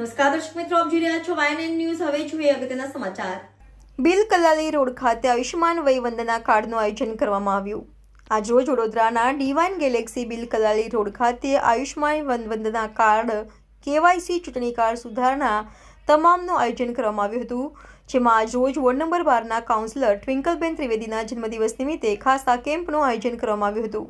નમસ્કાર દર્શક મિત્રો, આપ જોઈ રહ્યા છો YNN ન્યૂઝ. હવે જોઈએ અગત્યના સમાચાર. બિલ કલાલી રોડ ખાતે આયુષ્માન વય વંદના કાર્ડનું આયોજન કરવામાં આવ્યું. આજરોજ વડોદરાના divine Galaxy bill Kalali road ખાતે આયુષ્માન વંદના કાર્ડ KYC ચૂંટણી કાર્ડ સુધારણા તમામનું આયોજન કરવામાં આવ્યું હતું, જેમાં આજરોજ વોર્ડ નંબર 12ના કાઉન્સિલર ટ્વિંકલબેન ત્રિવેદીના જન્મદિવસ નિમિત્તે ખાસ આ કેમ્પનું આયોજન કરવામાં આવ્યું હતું,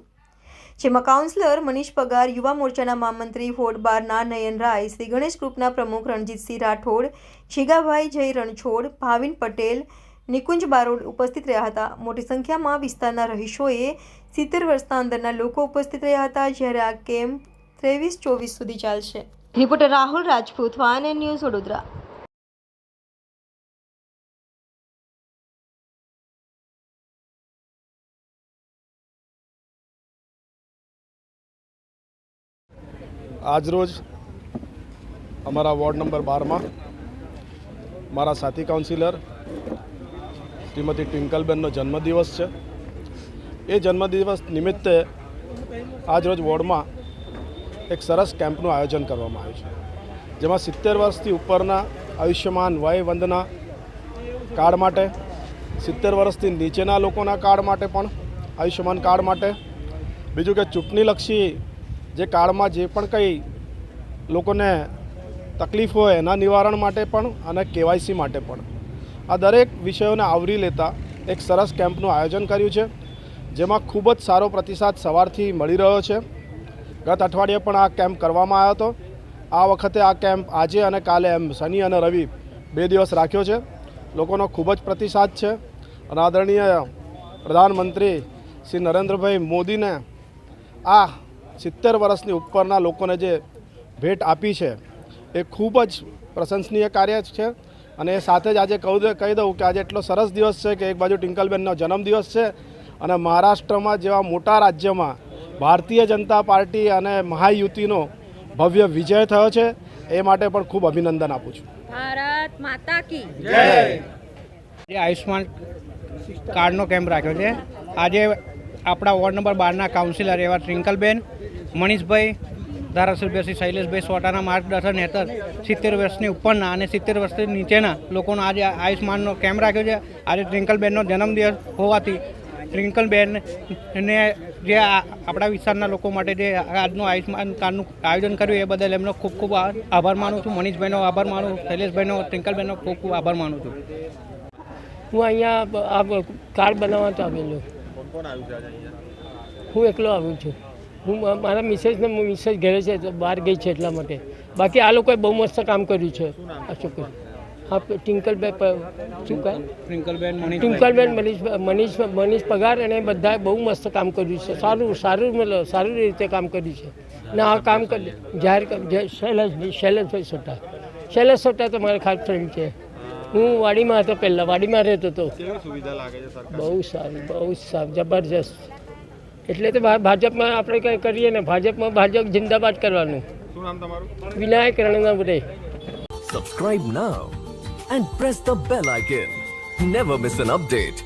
જેમાં કાઉન્સિલર મનીષ પગાર, યુવા મોરચાના મહામંત્રી વોર્ડ 12ના નયન રાય, શ્રી ગણેશ ગ્રુપના પ્રમુખ રણજીતસિંહ રાઠોડ, જીગાભાઈ જય રણછોડ, ભાવિન પટેલ, નિકુંજ બારોડ ઉપસ્થિત રહ્યા હતા. મોટી સંખ્યામાં વિસ્તારના રહીશોએ 70 વર્ષના અંદરના લોકો ઉપસ્થિત રહ્યા હતા, જ્યારે આ કેમ્પ 23-24 સુધી ચાલશે. Reporter Rahul Rajput, YNN news, Vadodara. આજરોજ અમારા વોર્ડ નંબર 12માં મારા સાથી કાઉન્સિલર શ્રીમતી ટ્વિંકલબેનનો જન્મદિવસ છે. એ જન્મદિવસ નિમિત્તે આજરોજ વોર્ડમાં એક સરસ કેમ્પનું આયોજન કરવામાં આવ્યું છે, જેમાં 70 વર્ષથી ઉપરના આયુષ્યમાન વય વંદના કાર્ડ માટે, 70 વર્ષથી નીચેના લોકોના કાર્ડ માટે પણ આયુષ્યમાન કાર્ડ માટે, બીજું કે ચૂંટણીલક્ષી જે કાર્ડમાં જે પણ કંઈ લોકોને તકલીફ હોય એના નિવારણ માટે પણ અને KYC માટે પણ આ દરેક વિષયોને આવરી લેતા એક સરસ કેમ્પનું આયોજન કર્યું છે, જેમાં ખૂબ જ સારો પ્રતિસાદ સવારથી મળી રહ્યો છે. ગત અઠવાડિયે પણ આ કેમ્પ કરવામાં આવ્યો હતો. આ વખતે આ કેમ્પ આજે અને કાલે એમ શનિ અને રવિ 2 દિવસ રાખ્યો છે. લોકોનો ખૂબ જ પ્રતિસાદ છે અને આદરણીય પ્રધાનમંત્રી શ્રી નરેન્દ્રભાઈ મોદીને આ 70 વર્ષની ઉપરના લોકોને જે ભેટ આપી છે એ ખૂબ જ પ્રશંસનીય કાર્ય છે. અને એ સાથે જ આજે કહી દઉં કે આજે એટલો સરસ દિવસ છે કે એક બાજુ ટ્વિંકલબેનનો જન્મદિવસ છે અને મહારાષ્ટ્રમાં જેવા મોટા રાજ્યમાં ભારતીય જનતા પાર્ટી અને મહાયુતિનો ભવ્ય વિજય થયો છે. એ માટે પણ ખૂબ અભિનંદન આપું છું. ભારત માતા કી જય. આયુષ્માન કાર્ડનો કેમ્પ રાખ્યો છે. આજે આપણા વોર્ડ નંબર 12ના કાઉન્સિલર એવા ટ્વિંકલબેન, મનીષભાઈ, ધારાસભ્ય શ્રી શૈલેષભાઈ સોટાના માર્ગદર્શન હેઠળ 70 વર્ષની ઉપરના અને 70 વર્ષથી નીચેના લોકોનો આજે આયુષ્માનનો કેમ્પ રાખ્યો છે. આજે ટ્વિંકલબેનનો જન્મદિવસ હોવાથી ટ્વિંકલબેનને જે આપણા વિસ્તારના લોકો માટે જે આજનું આયુષ્માન કાર્ડનું આયોજન કર્યું એ બદલ એમનો ખૂબ ખૂબ આભાર માનું છું. મનીષભાઈનો આભાર માનું, શૈલેષભાઈનો, ટ્વિંકલબેનનો ખૂબ ખૂબ આભાર માનું છું. હું અહીંયા આ કાર્ડ બનાવવા તો આવેલો. હું એકલો આવ્યો છું. હું મારા મિસેસ ઘરે છે, બહાર ગઈ છે એટલા માટે. બાકી આ લોકોએ બહુ મસ્ત કામ કર્યું છે. આ છોકરી હા ટ્વિંકલબેન શું કહે ટ્વિંકલબેન મનીષ પગાર અને બધાએ બહુ મસ્ત કામ કર્યું છે. સારું રીતે કામ કર્યું છે. અને આ કામ જાહેર શૈલેષ સોટા તો મારા ખાસ ફ્રેન્ડ છે. હું વાડીમાં હતો, પહેલાં વાડીમાં રહેતો હતો. બહુ સારું જબરજસ્ત. એટલે તો ભાજપમાં આપણે કંઈ કરીએ ને, ભાજપ જિંદાબાદ કરવાનું. શું નામ તમારું? Vinayak રણનવરે. Subscribe now and press the bell icon. Never miss an update.